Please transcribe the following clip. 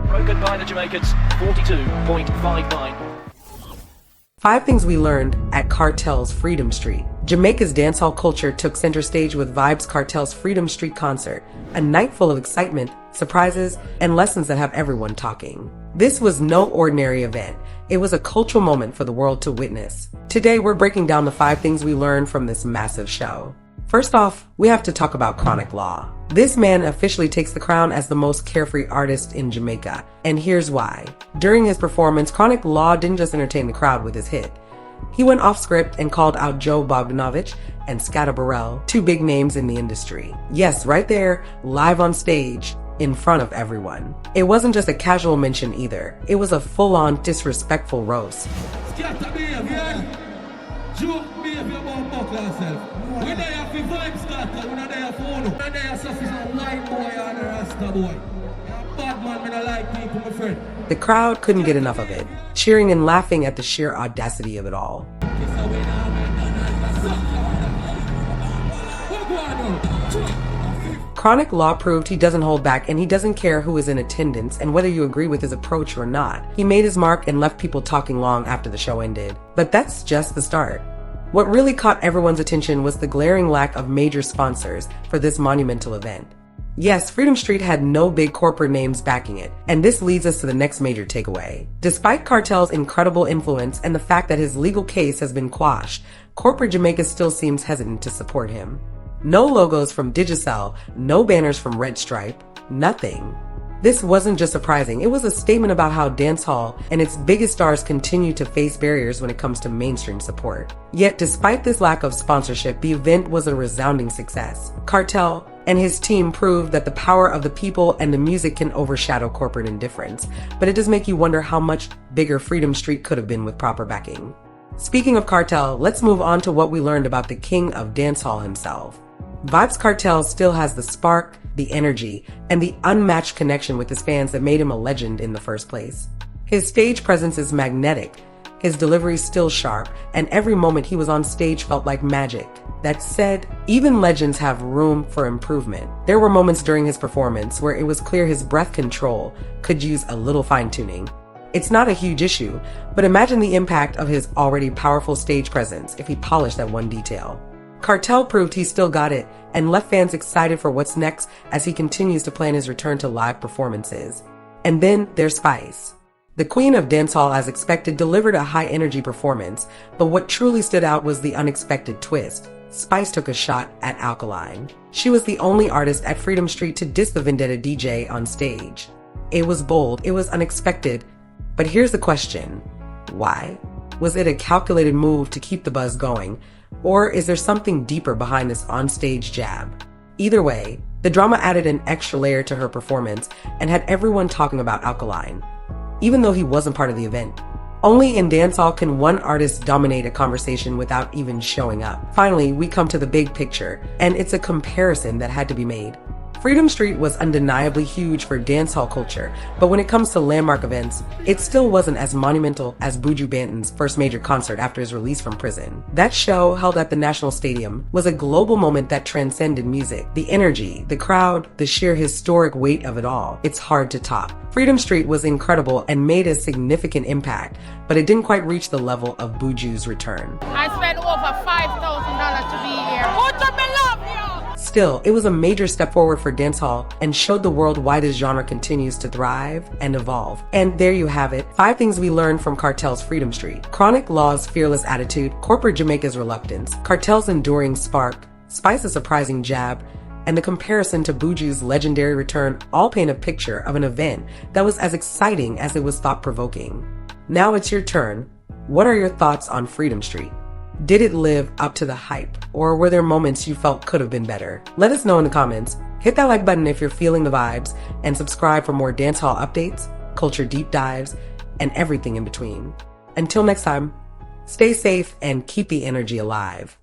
Broken by the Jamaicans, 42.59. 5 things we learned at Kartel's Freedom Street. Jamaica's dancehall culture took center stage with Vybz Kartel's Freedom Street concert, a night full of excitement, surprises, and lessons that have everyone talking. This was no ordinary event. It was a cultural moment for the world to witness. Today, we're breaking down the 5 things we learned from this massive show. First off, we have to talk about Chronic Law. This man officially takes the crown as the most carefree artist in Jamaica, and here's why. During his performance, Chronic Law didn't just entertain the crowd with his hit. He went off script and called out Joe Bogdanovich and Scatta Burrell, 2 big names in the industry. Yes, right there, live on stage, in front of everyone. It wasn't just a casual mention either. It was a full-on disrespectful roast. Scatter behave, yeah? Joke behave about buckle yourself. We there for Vybz Kartel, we not there for Uno. We not there for some white boy and a Rasta boy. Bad man, me not like people, my friend. The crowd couldn't get enough of it, cheering and laughing at the sheer audacity of it all. Chronic Law proved he doesn't hold back and he doesn't care who is in attendance and whether you agree with his approach or not. He made his mark and left people talking long after the show ended. But that's just the start. What really caught everyone's attention was the glaring lack of major sponsors for this monumental event. Yes, Freedom Street had no big corporate names backing it, and this leads us to the next major takeaway. Despite Kartel's incredible influence and the fact that his legal case has been quashed, corporate Jamaica still seems hesitant to support him. No logos from Digicel, no banners from Red Stripe, nothing. This wasn't just surprising, it was a statement about how dancehall and its biggest stars continue to face barriers when it comes to mainstream support. Yet despite this lack of sponsorship, the event was a resounding success. Kartel and his team proved that the power of the people and the music can overshadow corporate indifference, but it does make you wonder how much bigger Freedom Street could have been with proper backing. Speaking of Kartel, let's move on to what we learned about the King of Dancehall himself. Vybz Kartel still has the spark, the energy, and the unmatched connection with his fans that made him a legend in the first place. His stage presence is magnetic, his delivery still sharp, and every moment he was on stage felt like magic. That said, even legends have room for improvement. There were moments during his performance where it was clear his breath control could use a little fine-tuning. It's not a huge issue, but imagine the impact of his already powerful stage presence if he polished that one detail. Kartel proved he still got it and left fans excited for what's next as he continues to plan his return to live performances. And then there's Spice. The Queen of Dancehall, as expected, delivered a high-energy performance, but what truly stood out was the unexpected twist. Spice took a shot at Alkaline. She was the only artist at Freedom Street to diss the Vendetta DJ on stage. It was bold, it was unexpected, but here's the question. Why? Was it a calculated move to keep the buzz going? Or is there something deeper behind this onstage jab? Either way, the drama added an extra layer to her performance and had everyone talking about Alkaline, even though he wasn't part of the event. Only in dancehall can one artist dominate a conversation without even showing up. Finally, we come to the big picture, and it's a comparison that had to be made. Freedom Street was undeniably huge for dancehall culture, but when it comes to landmark events, it still wasn't as monumental as Buju Banton's first major concert after his release from prison. That show, held at the National Stadium, was a global moment that transcended music. The energy, the crowd, the sheer historic weight of it all. It's hard to top. Freedom Street was incredible and made a significant impact, but it didn't quite reach the level of Buju's return. I spent over $5,000 to be here. Put up my love here! Still, it was a major step forward for dancehall and showed the world why this genre continues to thrive and evolve. And there you have it, 5 things we learned from Kartel's Freedom Street. Chronic Law's fearless attitude, corporate Jamaica's reluctance, Kartel's enduring spark, Spice's surprising jab, and the comparison to Buju's legendary return all paint a picture of an event that was as exciting as it was thought-provoking. Now it's your turn. What are your thoughts on Freedom Street? Did it live up to the hype, or were there moments you felt could have been better? Let us know in the comments. Hit that like button if you're feeling the vibes, and subscribe for more dancehall updates, culture deep dives, and everything in between. Until next time, stay safe and keep the energy alive.